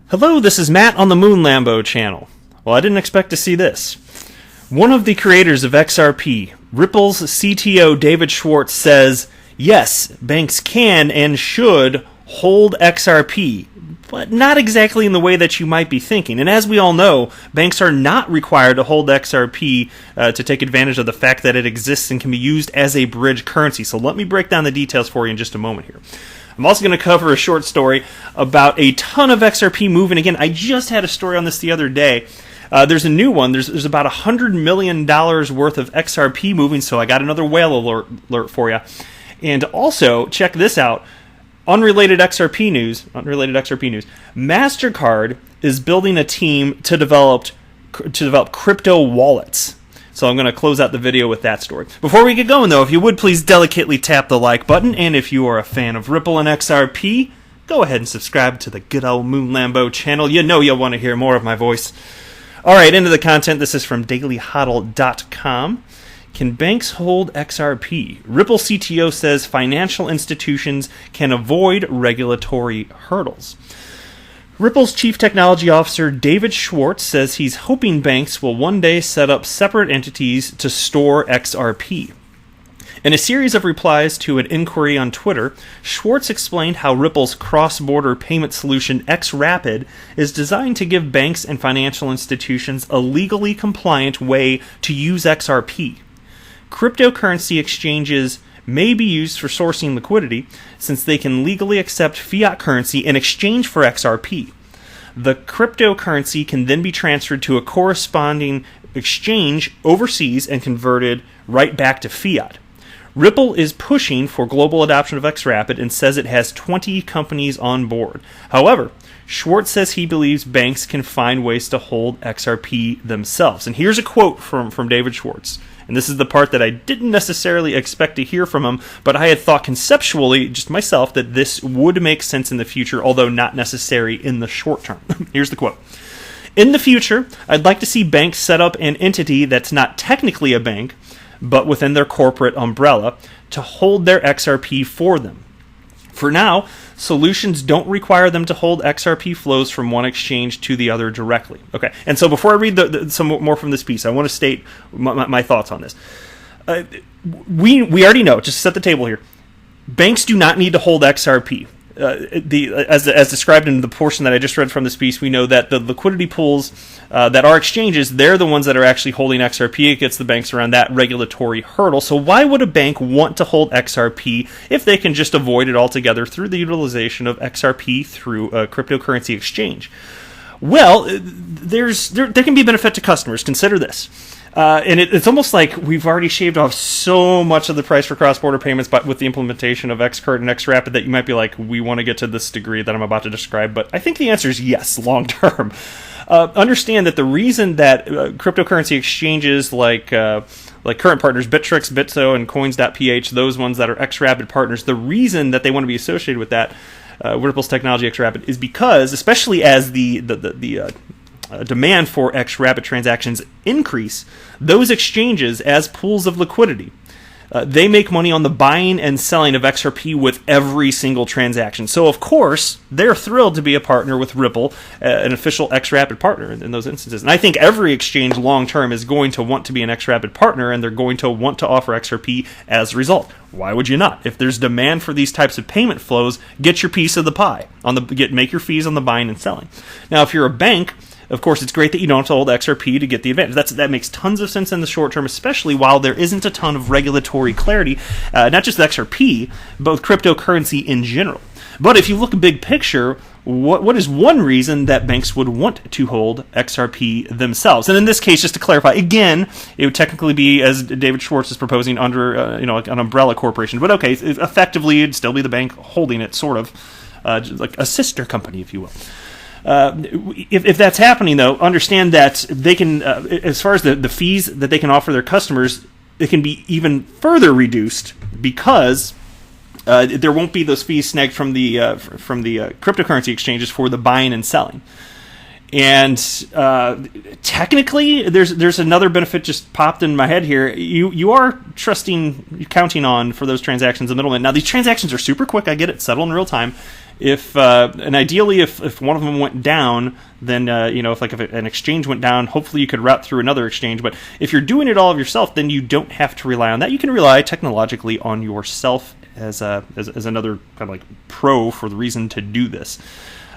Hello, this is Matt on the Moon Lambo channel. Well, I didn't expect to see this. One of the creators of XRP, Ripple's CTO David Schwartz, says, yes, banks can and should hold XRP, but not exactly in the way that you might be thinking. And as we all know, banks are not required to hold XRP to take advantage of the fact that it exists and can be used as a bridge currency. So let me break down the details for you in just a moment here. I'm also going to cover a short story about a ton of XRP moving. Again, I just had a story on this the other day. There's a new one. There's about $100 million worth of XRP moving, so I got another whale alert for you. And also, check this out. Unrelated XRP news. Mastercard is building a team to develop crypto wallets. So I'm going to close out the video with that story. Before we get going, though, if you would please delicately tap the like button, and if you are a fan of Ripple and XRP, go ahead and subscribe to the good old Moon Lambo channel. You know you'll want to hear more of my voice. All right, into the content. This is from dailyhodl.com. Can banks hold XRP? Ripple CTO says financial institutions can avoid regulatory hurdles. Ripple's Chief Technology Officer David Schwartz says he's hoping banks will one day set up separate entities to store XRP. In a series of replies to an inquiry on Twitter, Schwartz explained how Ripple's cross-border payment solution XRapid is designed to give banks and financial institutions a legally compliant way to use XRP. Cryptocurrency exchanges may be used for sourcing liquidity, since they can legally accept fiat currency in exchange for XRP. The cryptocurrency can then be transferred to a corresponding exchange overseas and converted right back to fiat. Ripple is pushing for global adoption of XRapid and says it has 20 companies on board. However, Schwartz says he believes banks can find ways to hold XRP themselves. And here's a quote from David Schwartz. And this is the part that I didn't necessarily expect to hear from him, but I had thought conceptually, just myself, that this would make sense in the future, although not necessary in the short term. Here's the quote. In the future, I'd like to see banks set up an entity that's not technically a bank, but within their corporate umbrella, to hold their XRP for them. For now, solutions don't require them to hold XRP flows from one exchange to the other directly. Okay, and so before I read some more from this piece, I want to state my thoughts on this. We already know, just to set the table here, banks do not need to hold XRP. As described in the portion that I just read from this piece, we know that the liquidity pools that are exchanges, they're the ones that are actually holding XRP. It gets the banks around that regulatory hurdle. So why would a bank want to hold XRP if they can just avoid it altogether through the utilization of XRP through a cryptocurrency exchange? Well, there can be a benefit to customers. Consider this. And it's almost like we've already shaved off so much of the price for cross-border payments with the implementation of XCard and XRapid that you might be like, we want to get to this degree that I'm about to describe. But I think the answer is yes, long term. Understand that the reason that cryptocurrency exchanges like current partners, Bittrex, Bitso, and Coins.ph, those ones that are XRapid partners, the reason that they want to be associated with that, Ripple's technology XRapid, is because, especially as the demand for XRapid transactions increase, those exchanges as pools of liquidity, they make money on the buying and selling of XRP with every single transaction. So, of course, they're thrilled to be a partner with Ripple, an official XRapid partner in those instances. And I think every exchange long-term is going to want to be an XRapid partner, and they're going to want to offer XRP as a result. Why would you not? If there's demand for these types of payment flows, get your piece of the pie. Make your fees on the buying and selling. Now, if you're a bank, of course, it's great that you don't have to hold XRP to get the advantage. That makes tons of sense in the short term, especially while there isn't a ton of regulatory clarity, not just XRP, but with cryptocurrency in general. But if you look big picture, what is one reason that banks would want to hold XRP themselves? And in this case, just to clarify, again, it would technically be, as David Schwartz is proposing, under an umbrella corporation. But okay, effectively, it'd still be the bank holding it, sort of, like a sister company, if you will. If that's happening, though, understand that they can, as far as the fees that they can offer their customers, it can be even further reduced because there won't be those fees snagged from the cryptocurrency exchanges for the buying and selling. And technically, there's another benefit just popped in my head here. You are counting on for those transactions the middleman. Now, these transactions are super quick. I get it, settle in real time. And ideally, if one of them went down, then if an exchange went down, hopefully you could route through another exchange. But if you're doing it all of yourself, then you don't have to rely on that. You can rely technologically on yourself as another kind of like pro for the reason to do this.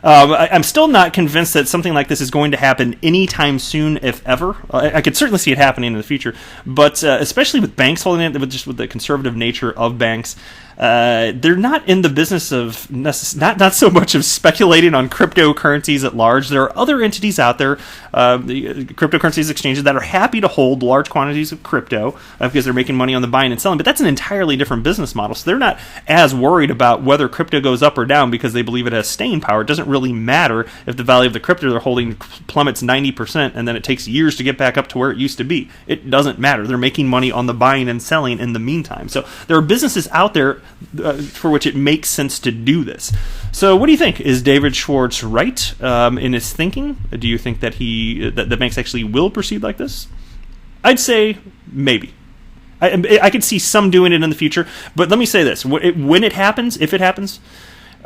I'm still not convinced that something like this is going to happen anytime soon, if ever. I could certainly see it happening in the future, but especially with banks holding it, with the conservative nature of banks, they're not in the business of not so much of speculating on cryptocurrencies at large. There are other entities out there, the cryptocurrencies exchanges, that are happy to hold large quantities of crypto because they're making money on the buying and selling. But that's an entirely different business model. So they're not as worried about whether crypto goes up or down because they believe it has staying power. It doesn't really matter if the value of the crypto they're holding plummets 90% and then it takes years to get back up to where it used to be. It doesn't matter. They're making money on the buying and selling in the meantime. So there are businesses out there for which it makes sense to do this. So what do you think? Is David Schwartz right in his thinking? Do you think that the banks actually will proceed like this? I'd say maybe. I could see some doing it in the future, but let me say this: when it happens, if it happens,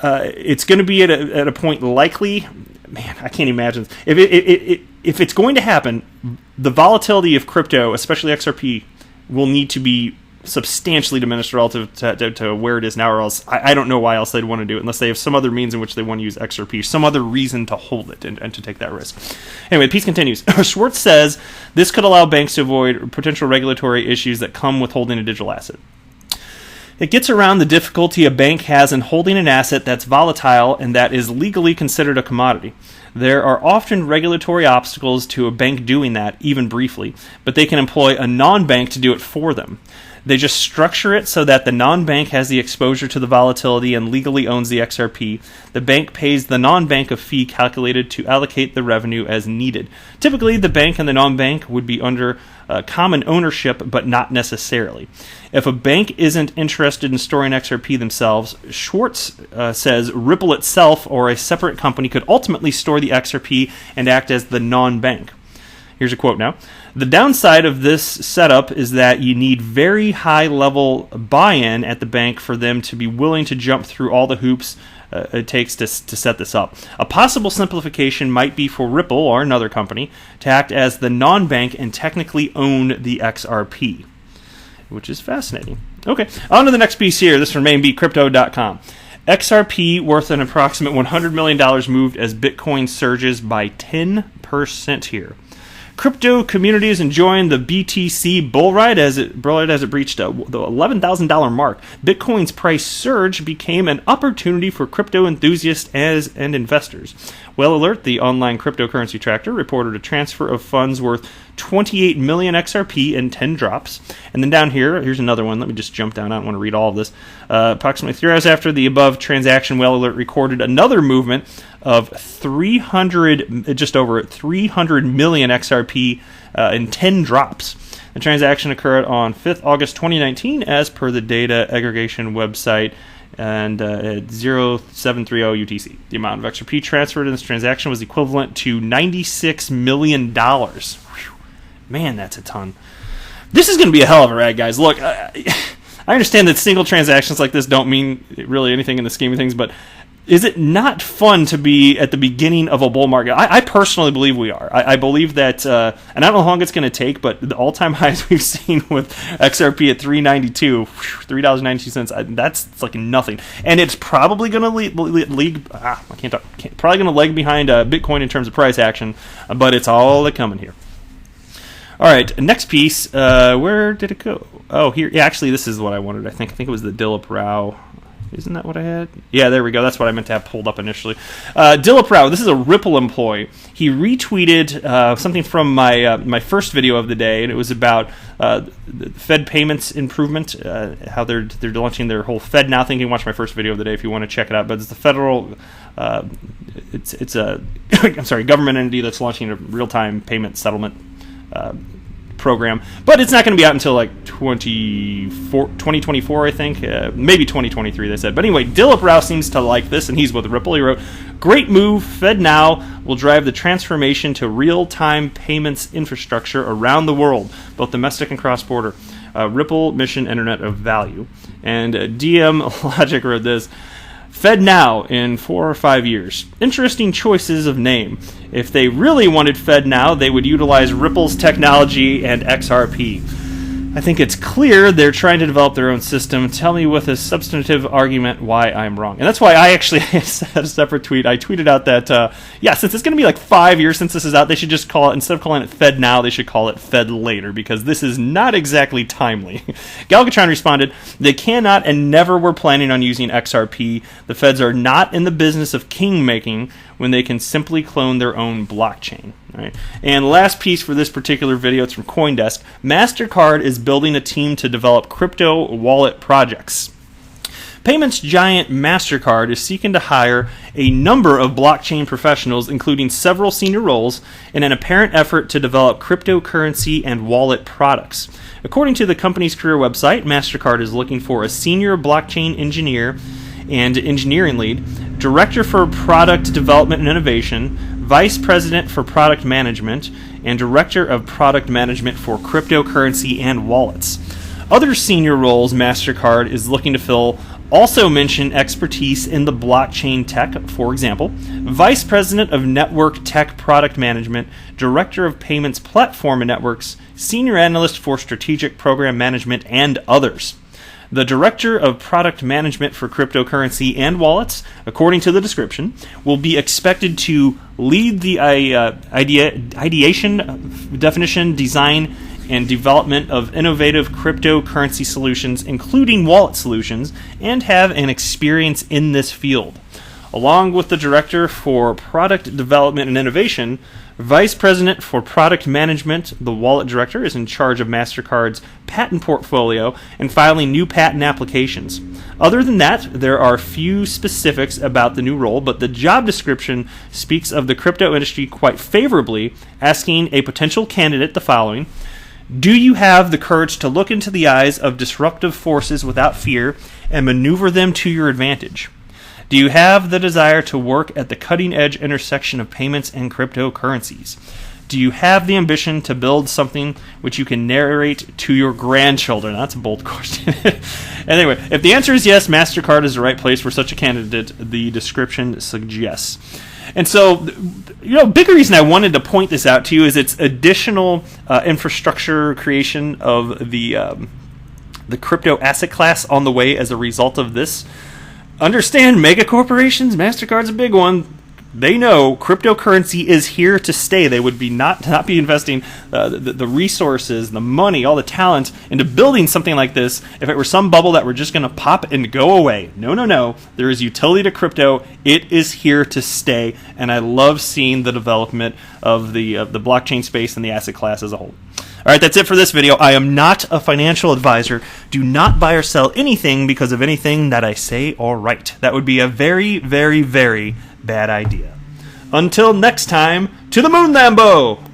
it's going to be at a point likely. Man, I can't imagine if it's going to happen. The volatility of crypto, especially XRP, will need to be substantially diminished relative to where it is now, or else I don't know why else they'd want to do it unless they have some other means in which they want to use XRP, some other reason to hold it and to take that risk. Anyway, the piece continues. Schwartz says this could allow banks to avoid potential regulatory issues that come with holding a digital asset. It gets around the difficulty a bank has in holding an asset that's volatile and that is legally considered a commodity. There are often regulatory obstacles to a bank doing that, even briefly, but they can employ a non-bank to do it for them. They just structure it so that the non-bank has the exposure to the volatility and legally owns the XRP. The bank pays the non-bank a fee calculated to allocate the revenue as needed. Typically, the bank and the non-bank would be under common ownership, but not necessarily. If a bank isn't interested in storing XRP themselves, Schwartz says Ripple itself or a separate company could ultimately store the XRP and act as the non-bank. Here's a quote now. The downside of this setup is that you need very high-level buy-in at the bank for them to be willing to jump through all the hoops it takes to set this up. A possible simplification might be for Ripple or another company to act as the non-bank and technically own the XRP, which is fascinating. Okay, on to the next piece here. This from mainbcrypto.com. XRP worth an approximate $100 million moved as Bitcoin surges by 10% here. Crypto community is enjoying the BTC bull ride as it breached the $11,000 mark. Bitcoin's price surge became an opportunity for crypto enthusiasts and investors. Well Alert, the online cryptocurrency tracker, reported a transfer of funds worth 28 million XRP in 10 drops. And then down here's another one. Let me just jump down. I don't want to read all of this. Approximately 3 hours after the above transaction, Well Alert recorded another movement of just over 300 million XRP in 10 drops. The transaction occurred on 5th August 2019 as per the data aggregation website and at 0730 UTC. The amount of XRP transferred in this transaction was equivalent to $96 million. Whew. Man, that's a ton. This is going to be a hell of a ride, guys. Look, I understand that single transactions like this don't mean really anything in the scheme of things, but is it not fun to be at the beginning of a bull market? I personally believe we are. I believe that, and I don't know how long it's going to take, but the all-time highs we've seen with XRP at $3.92, $3.92, that's like nothing. And it's probably going to probably going to lag behind Bitcoin in terms of price action, but it's all coming here. All right, next piece. Where did it go? Oh, here. Yeah, actually, this is what I wanted. I think it was the Dilip Rao. Isn't that what I had? Yeah, there we go. That's what I meant to have pulled up initially. Dilip Rao, this is a Ripple employee. He retweeted something from my first video of the day, and it was about the Fed payments improvement, how they're launching their whole Fed Now thing. You can watch my first video of the day if you want to check it out. But it's the federal, it's a government entity that's launching a real-time payment settlement program, but it's not going to be out until like 2024, I think, maybe 2023 they said. But anyway, Dilip Rao seems to like this, and he's with Ripple. He wrote, "Great move. Fed Now will drive the transformation to real-time payments infrastructure around the world, both domestic and cross-border. Ripple mission Internet of Value." And DM Logic wrote this: Fed Now in 4 or 5 years. Interesting choices of name. If they really wanted Fed Now, they would utilize Ripple's technology and XRP. I think it's clear they're trying to develop their own system. Tell me with a substantive argument why I'm wrong. And that's why I actually had a separate tweet. I tweeted out that, since it's going to be like 5 years since this is out, they should just call it, instead of calling it Fed Now, they should call it Fed Later, because this is not exactly timely. Galvatron responded, they cannot and never were planning on using XRP. The Feds are not in the business of king-making when they can simply clone their own blockchain. Right? And last piece for this particular video, it's from CoinDesk. Mastercard is building a team to develop crypto wallet projects. Payments giant Mastercard is seeking to hire a number of blockchain professionals, including several senior roles, in an apparent effort to develop cryptocurrency and wallet products. According to the company's career website, Mastercard is looking for a senior blockchain engineer and engineering lead, director for product development and innovation, vice president for product management, and director of product management for cryptocurrency and wallets. Other senior roles Mastercard is looking to fill also mention expertise in the blockchain tech, for example, vice president of network tech product management, director of payments platform and networks, senior analyst for strategic program management, and others. The director of product management for cryptocurrency and wallets, according to the description, will be expected to lead the ideation, definition, design, and development of innovative cryptocurrency solutions, including wallet solutions, and have an experience in this field. Along with the director for product development and innovation, vice president for product management, the wallet director is in charge of Mastercard's patent portfolio and filing new patent applications. Other than that, there are few specifics about the new role, but the job description speaks of the crypto industry quite favorably, asking a potential candidate the following: do you have the courage to look into the eyes of disruptive forces without fear and maneuver them to your advantage? Do you have the desire to work at the cutting-edge intersection of payments and cryptocurrencies? Do you have the ambition to build something which you can narrate to your grandchildren? That's a bold question. Anyway, if the answer is yes, Mastercard is the right place for such a candidate, the description suggests. And so, big reason I wanted to point this out to you is its additional infrastructure creation of the crypto asset class on the way as a result of this. Understand, mega corporations, Mastercard's a big one. They know cryptocurrency is here to stay. They would be not be investing the resources, the money, all the talent into building something like this if it were some bubble that were just going to pop and go away. No. There is utility to crypto. It is here to stay, and I love seeing the development of the blockchain space and the asset class as a whole. All right, that's it for this video. I am not a financial advisor. Do not buy or sell anything because of anything that I say or write. That would be a very, very, very bad idea. Until next time, to the moon, Lambo!